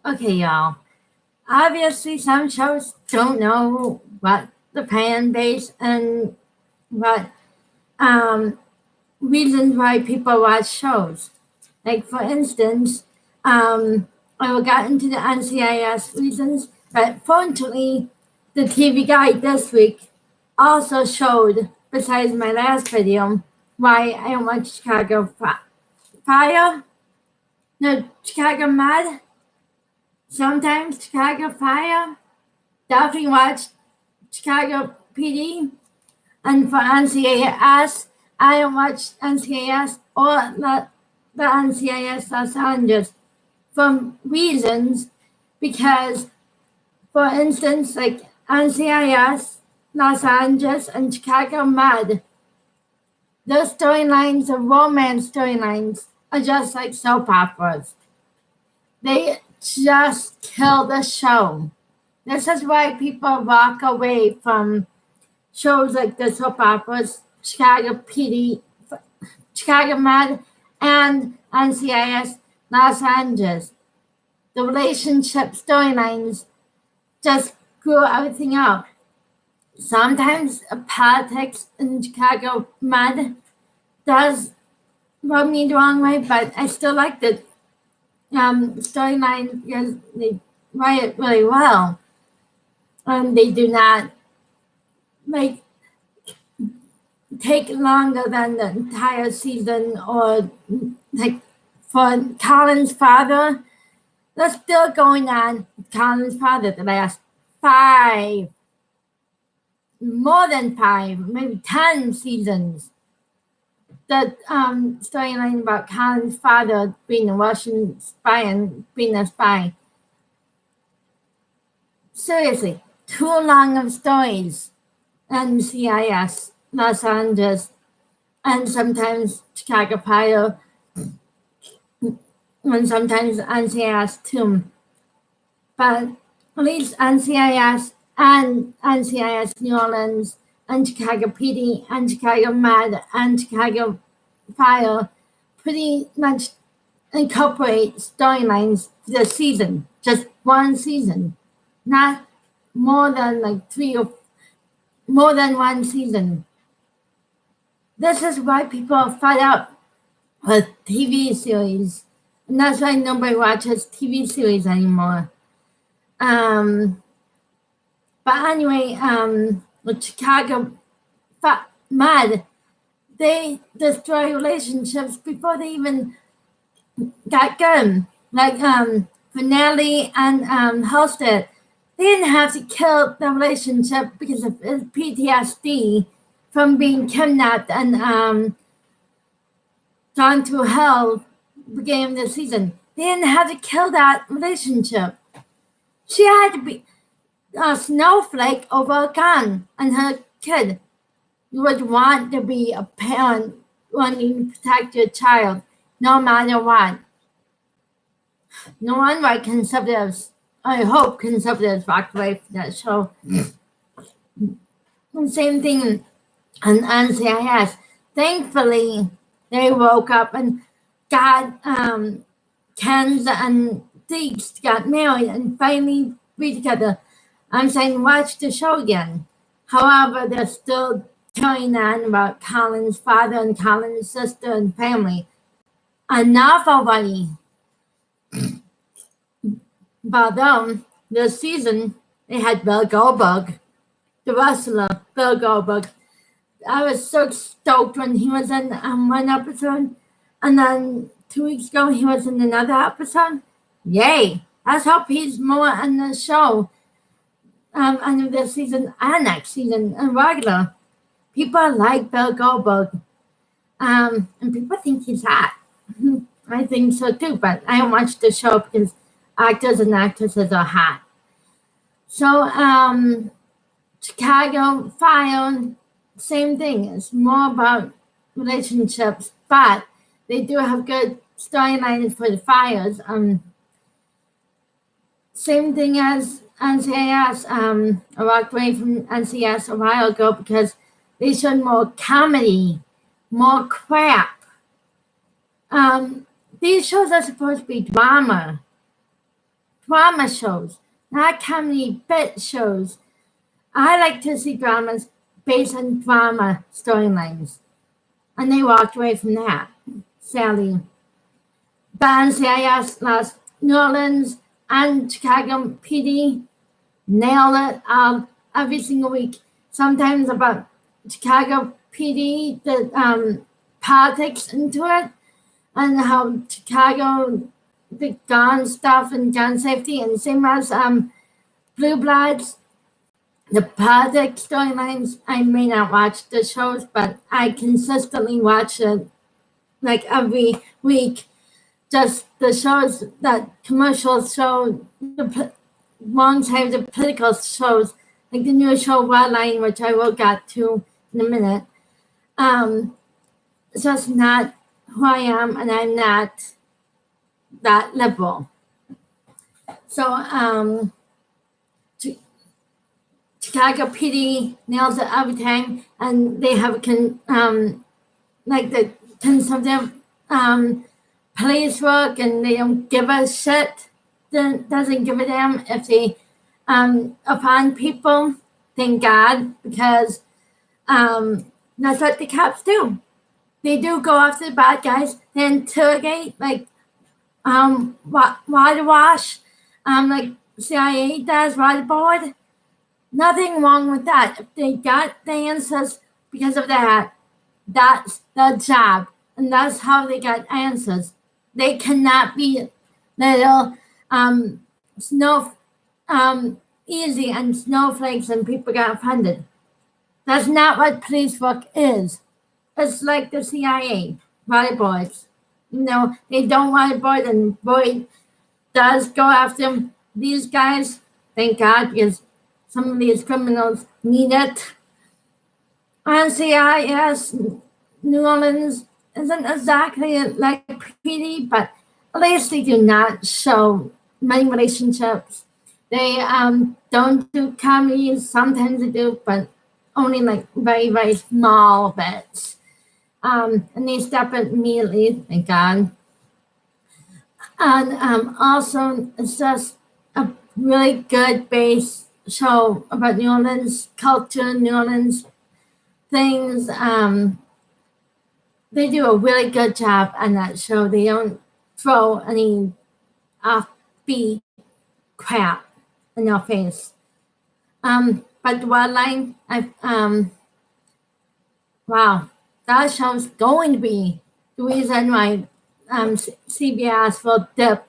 Okay, y'all. Obviously, some shows don't know what the fan base and what um, reasons why people watch shows. Like, for instance, I will get into the NCIS reasons, but fortunately, the TV guide this week also showed, besides my last video, why I don't watch Chicago Fire. No, Chicago Med. Sometimes Chicago Fire. Definitely watch Chicago PD. And for NCIS, I don't watch NCIS or the NCIS Los Angeles for reasons because, for instance, like NCIS Los Angeles and Chicago Med, those storylines, the romance storylines, are just like soap operas. They just kill the show. This is why people walk away from shows like the soap operas, Chicago PD, Chicago Med, and NCIS Los Angeles. The relationship storylines just grew everything up. Sometimes politics in Chicago Med does rub me the wrong way, but I still like the storyline because they write it really well. They do not like take longer than the entire season, or like for Colin's father, they're still going on with Colin's father the last 5, more than 5, maybe 10 seasons. The storyline about Colin's father being a Russian spy and being a spy. Seriously, too long of stories. NCIS, Los Angeles, and sometimes Chicago Fire, and sometimes NCIS too. But at least NCIS and NCIS New Orleans and Chicago PD and Chicago Med and Chicago Fire pretty much incorporate storylines for the season, just one season, not more than like 3 or more than one season. This is why people are fed up with TV series, and that's why nobody watches TV series anymore. But anyway, with Chicago Med, they destroy relationships before they even got good. Like Finale and Hosted, they didn't have to kill the relationship because of his PTSD from being kidnapped and gone to hell beginning of the season. They didn't have to kill that relationship. She had to be a snowflake over a gun and her kid. You would want to be a parent wanting to protect your child no matter what. No wonder conservatives, I hope conservatives walked away from that show. Same thing on NCIS. Thankfully, they woke up and got Ken's and Deeks got married and finally be together. I'm saying watch the show again. However, they're still carrying on about Colin's father and Colin's sister and family. Enough already. But this season, they had Bill Goldberg, the wrestler, Bill Goldberg. I was so stoked when he was in one episode, and then 2 weeks ago he was in another episode. Yay! Let's hope he's more on the show under this season and next season and regular. People like Bill Goldberg, and people think he's hot. I think so too, but I don't watch the show because actors and actresses are hot. So Chicago Fire, same thing. It's more about relationships, but they do have good storylines for the fires. Same thing as NCIS. I walked away from NCIS a while ago because they showed more comedy, more crap. These shows are supposed to be drama. drama shows, not comedy bit shows. I like to see dramas based on drama storylines. And they walked away from that, sadly. But NCIS lost New Orleans and Chicago PD nailed it every single week. Sometimes about Chicago PD, the politics into it, and how Chicago, the gun stuff and gun safety, and same as Blue Bloods, the politics storylines. I may not watch the shows, but I consistently watch it like every week. Just the shows that commercials show, the alongside the political shows, like the new show Wildline, which I will get to in a minute. It's just not who I am, and I'm not that liberal. So Chicago PD nails it every time, and they have like the conservative police work, and they don't give a shit. Doesn't give a damn if they offend people. Thank God, because that's what the cops do. They do go after the bad guys. They interrogate, like whitewash, like CIA does, waterboard. Nothing wrong with that. If they got the answers because of that, that's their job, and that's how they got answers. They cannot be little easy and snowflakes and people get offended. That's not what police work is. It's like the CIA, bodyboards. They don't waterboard, and boy does go after these guys. Thank God, because some of these criminals need it. NCIS New Orleans isn't exactly like PD, but at least they do not show many relationships. They don't do comedies. Sometimes they do, but only like very, very small bits. And they stop it immediately, thank God. And also, it's just a really good base show about New Orleans culture, New Orleans things. They do a really good job on that show. They don't throw any offbeat crap in your face. But the Wildline, wow, that show's going to be the reason why CBS will dip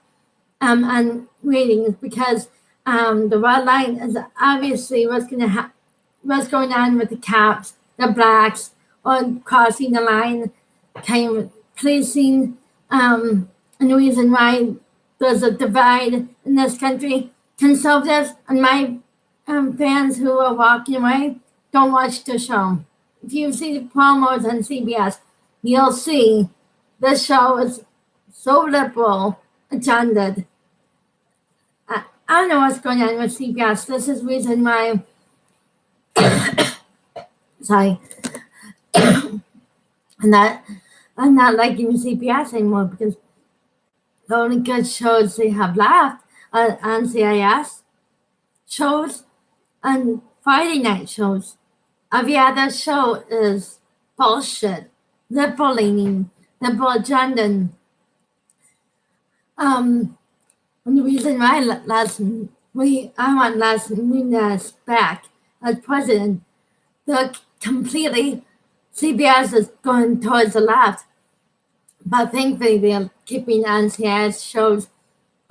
on ratings, because the Wildline is obviously what's going on with the cops, the blacks, or crossing the line, kind of policing, and the reason why there's a divide in this country. Conservatives and my fans who are walking away don't watch the show. If you see the promos on CBS, you'll see this show is so liberal, agendaed. I don't know what's going on with CBS. This is the reason why. Sorry. I'm not liking CBS anymore, because the only good shows they have left are NCIS shows and Friday night shows. Every other show is bullshit, liberal leaning, liberal agenda. And the reason why I want Les Nunes back as president, they're completely, CBS is going towards the left, but thankfully they're keeping NCIS shows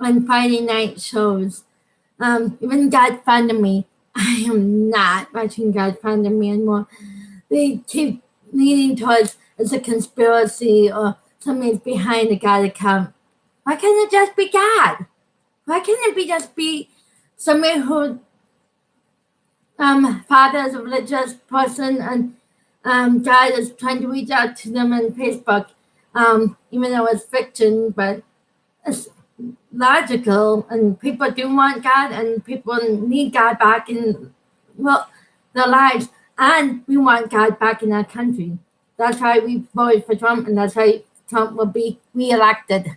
and Friday night shows. Even God Funded Me, I am not watching God Funded Me anymore. They keep leaning towards it's a conspiracy or somebody's behind the God account. Why can't it just be God? Why can't it just be somebody who father is a religious person, and God is trying to reach out to them on Facebook, even though it's fiction, but it's logical, and people do want God, and people need God back in their lives, and we want God back in our country. That's why we voted for Trump, and that's why Trump will be reelected.